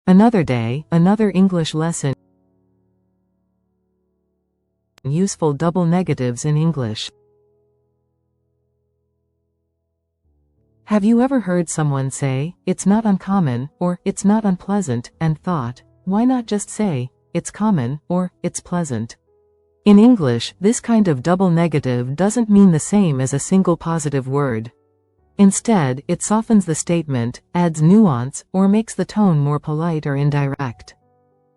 Another day, another English lesson. Useful double negatives in English. Have you ever heard someone say, "It's not uncommon," or "It's not unpleasant," and thought, why not just say, "It's common," or "It's pleasant"? In English, this kind of double negative doesn't mean the same as a single positive word. Instead, it softens the statement, adds nuance, or makes the tone more polite or indirect.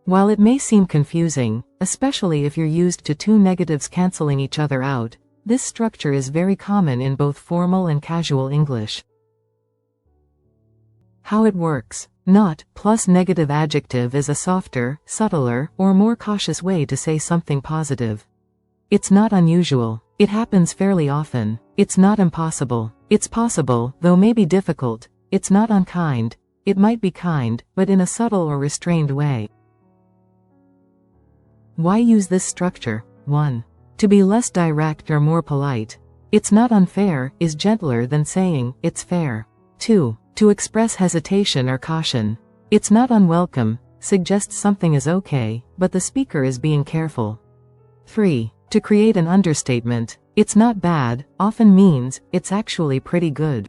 While it may seem confusing, especially if you're used to two negatives canceling each other out, this structure is very common in both formal and casual English. How it works. Not plus negative adjective is a softer, subtler, or more cautious way to say something positive. It's not unusual. It happens fairly often. It's not impossible. It's possible, though maybe difficult. It's not unkind. It might be kind, but in a subtle or restrained way. Why use this structure? 1. To be less direct or more polite. It's not unfair is gentler than saying, it's fair. 2. To express hesitation or caution. It's not unwelcome suggests something is okay, but the speaker is being careful. 3. To create an understatement. It's not bad often means, it's actually pretty good.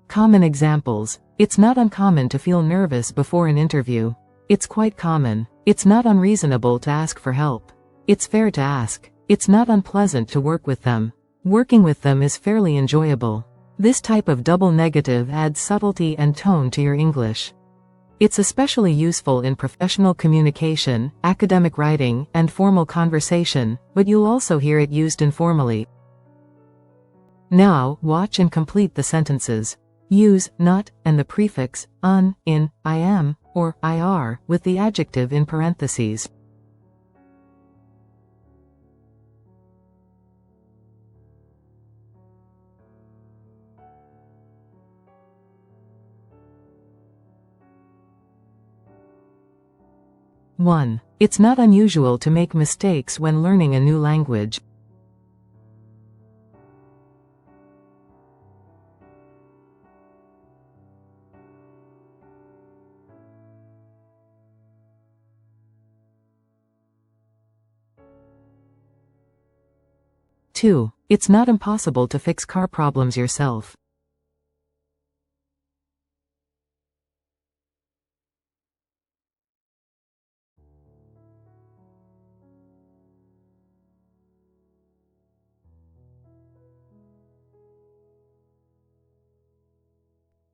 Common examples. It's not uncommon to feel nervous before an interview. It's quite common. It's not unreasonable to ask for help. It's fair to ask. It's not unpleasant to work with them. Working with them is fairly enjoyable. This type of double negative adds subtlety and tone to your English. It's especially useful in professional communication, academic writing, and formal conversation, but you'll also hear it used informally. Now, watch and complete the sentences. Use not and the prefix un in I am or I are with the adjective in parentheses. One. It's not unusual to make mistakes when learning a new language. Two. It's not impossible to fix car problems yourself.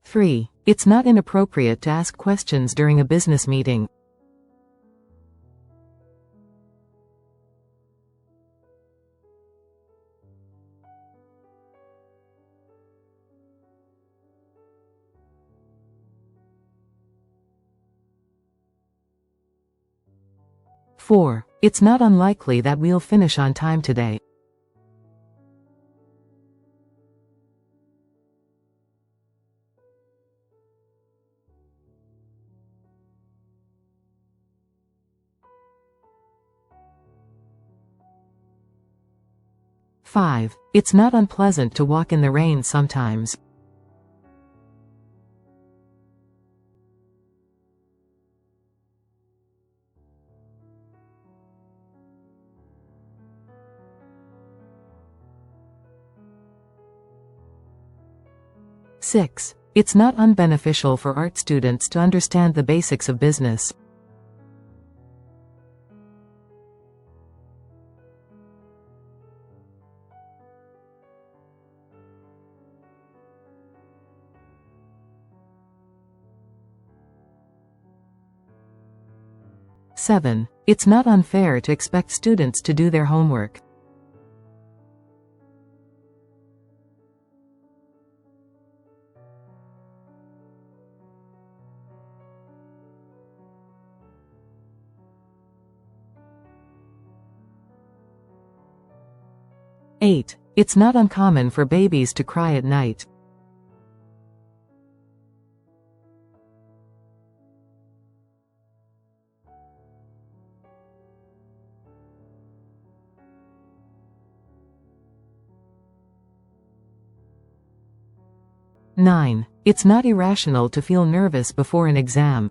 Three. It's not inappropriate to ask questions during a business meeting. Four. It's not unlikely that we'll finish on time today. Five. It's not unpleasant to walk in the rain sometimes. Six. It's not unbeneficial for art students to understand the basics of business. Seven. It's not unfair to expect students to do their homework. Eight. It's not uncommon for babies to cry at night. Nine. It's not irrational to feel nervous before an exam.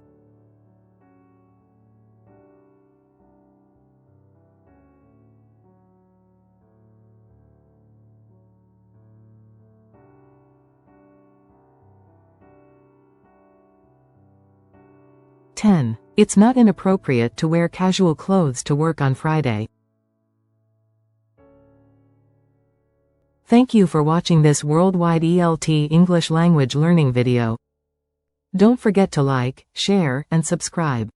10. It's not inappropriate to wear casual clothes to work on Friday. Thank you for watching this worldwide ELT English language learning video. Don't forget to like, share, and subscribe.